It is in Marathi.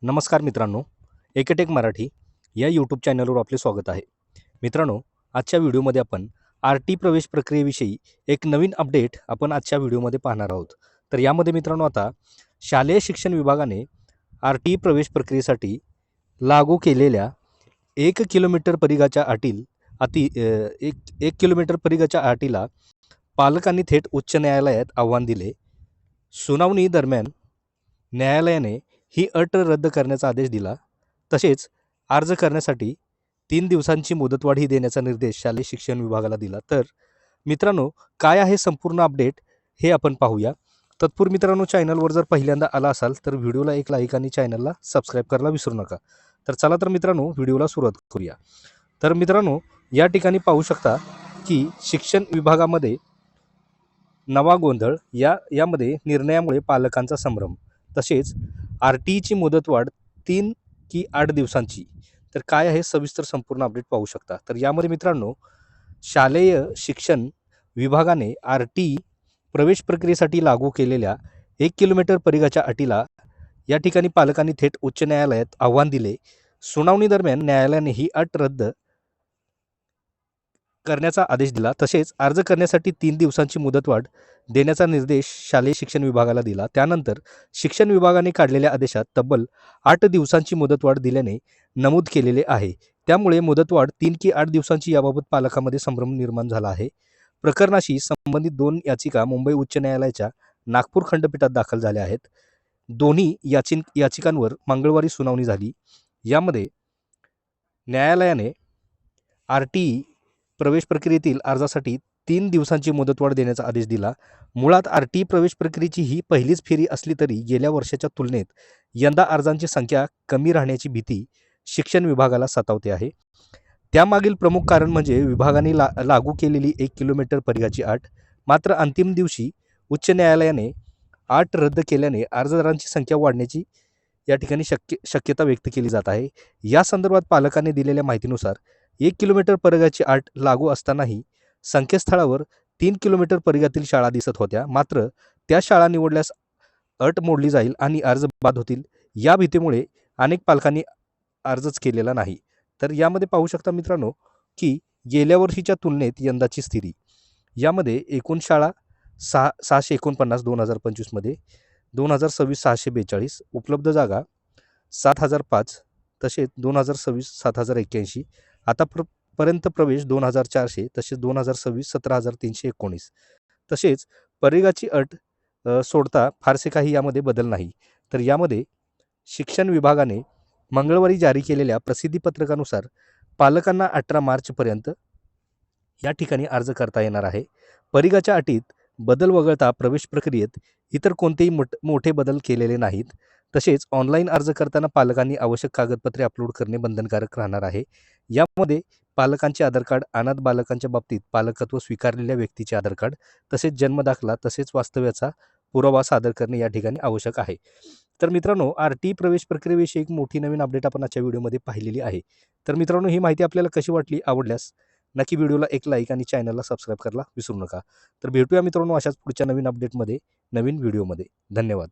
नमस्कार मित्रांनो, एकेटेक मराठी या यूट्यूब चॅनलवर आपले स्वागत आहे. मित्रांनो, आजच्या व्हिडिओमध्ये आपण आर-टी प्रवेश प्रक्रियेविषयी एक नवीन अपडेट आपण आजच्या व्हिडिओमध्ये पाहणार आहोत. तर यामध्ये मित्रांनो आता शालेय शिक्षण विभागाने आर-टी प्रवेश प्रक्रियेसाठी लागू केलेल्या 1 किलोमीटर परिघाच्या एक 1 किलोमीटर परिघाच्या अटीला पालकांनी थेट उच्च न्यायालयात आव्हान दिले. सुनावणी दरम्यान न्यायालयाने ही अट रद्द करण्याचा आदेश दिला. तसेच अर्ज करण्यासाठी 3 दिवसांची मुदतवाढही देण्याचा निर्देश शालेय शिक्षण विभागाला दिला. तर मित्रांनो, काय आहे संपूर्ण अपडेट हे आपण पाहूया. तत्पूर्वी मित्रांनो, चॅनलवर जर पहिल्यांदा आला असाल तर व्हिडिओला एक लाईक आणि चॅनलला सबस्क्राईब करायला विसरू नका. तर चला तर मित्रांनो, व्हिडिओला सुरुवात करूया. तर मित्रांनो, या ठिकाणी पाहू शकता की शिक्षण विभागामध्ये नवा गोंधळ यामध्ये निर्णयामुळे पालकांचा संभ्रम. तसेच आर-टीची मुदतवाढ 3 की 8 दिवसांची. तर काय आहे सविस्तर संपूर्ण अपडेट पाहू शकता. तर यामध्ये मित्रांनो, शालेय शिक्षण विभागाने आर-टी प्रवेश प्रक्रियेसाठी लागू केलेल्या 1 किलोमीटर परिघाच्या अटीला या ठिकाणी पालकांनी थेट उच्च न्यायालयात आव्हान दिले. सुनावणी दरम्यान न्यायालयाने ही अट रद्द करण्याचा आदेश दिला. तसेच अर्ज करण्यासाठी 3 दिवसांची मुदतवाढ देण्याचा निर्देश शालेय शिक्षण विभागाला दिला. त्यानंतर शिक्षण विभागाने काढलेल्या आदेशात तब्बल 8 दिवसांची मुदतवाढ दिल्याने नमूद केलेले आहे. त्यामुळे मुदतवाढ 3 की 8 दिवसांची याबाबत पालकांमध्ये संभ्रम निर्माण झाला आहे. प्रकरणाशी संबंधित 2 याचिका मुंबई उच्च न्यायालयाच्या नागपूर खंडपीठात दाखल झाल्या आहेत. दोन्ही याचिकांवर मंगळवारी सुनावणी झाली. यामध्ये न्यायालयाने आर-टी प्रवेश प्रक्रियेतील अर्जासाठी 3 दिवसांची मुदतवाढ देण्याचा आदेश दिला. मुळात आर-टी प्रवेश प्रक्रियेची ही पहिलीच फेरी असली तरी गेल्या वर्षाच्या तुलनेत यंदा अर्जांची संख्या कमी राहण्याची भीती शिक्षण विभागाला सतावते आहे. त्यामागील प्रमुख कारण म्हणजे विभागाने लागू केलेली 1 किलोमीटर परिघाची अट. मात्र अंतिम दिवशी उच्च न्यायालयाने अट रद्द केल्याने अर्जदारांची संख्या वाढण्याची या ठिकाणी शक्यता व्यक्त केली जात आहे. या संदर्भात पालकांनी दिलेल्या माहितीनुसार 1 किलोमीटर परिघाची अट लागू असतानाही संकेतस्थळावर 3 किलोमीटर परिघातील शाळा दिसत होत्या. मात्र त्या शाळा निवडल्यास अट मोडली जाईल आणि अर्ज बाद होतील. या भीतीमुळे अनेक पालकांनी अर्जच केलेला नाही. तर यामध्ये पाहू शकता मित्रांनो की गेल्या वर्षीच्या तुलनेत यंदाची स्थिती. यामध्ये एकूण शाळा 649 2025 मध्ये, 2026 642, उपलब्ध जागा 7005, तसेच 2026 7081, पर्यंत प्रवेश 2400, तसेच 2026 17319. तसेच परिघाची अट सोडता फारसे काही यामध्ये बदल नाही. तर यामध्ये शिक्षण विभागाने मंगळवारी जारी केलेल्या प्रसिद्धीपत्रकानुसार पालकांना 18 मार्चपर्यंत या ठिकाणी अर्ज करता येणार आहे. परिघाच्या अटीत बदल वगळता प्रवेश प्रक्रियेत इतर कोणतेही मोठे बदल केलेले नाहीत. तसेच ऑनलाईन अर्ज करताना पालकांनी आवश्यक कागदपत्रे अपलोड करणे बंधनकारक राहणार आहे. यामध्ये पालकांचे आधार कार्ड, अनाथ बालकांच्या बाबतीत पालकत्व स्वीकारलेल्या व्यक्तीचे आधार कार्ड, तसेच जन्मदाखला तसेच वास्तव्याचा पुरावा सादर करणे या ठिकाणी आवश्यक आहे. तर मित्रांनो, आर-टी प्रवेश प्रक्रियेविषयी एक मोठी नवीन अपडेट आपण आजच्या व्हिडिओमध्ये पाहिलेली आहे. तर मित्रांनो, ही माहिती आपल्याला कशी वाटली? आवडल्यास नक्की व्हिडिओला एक लाईक आणि चॅनलला सबस्क्राईब करायला विसरू नका. तर भेटूया मित्रांनो अशाच पुढच्या नवीन अपडेटमध्ये, नवीन व्हिडिओमध्ये. धन्यवाद.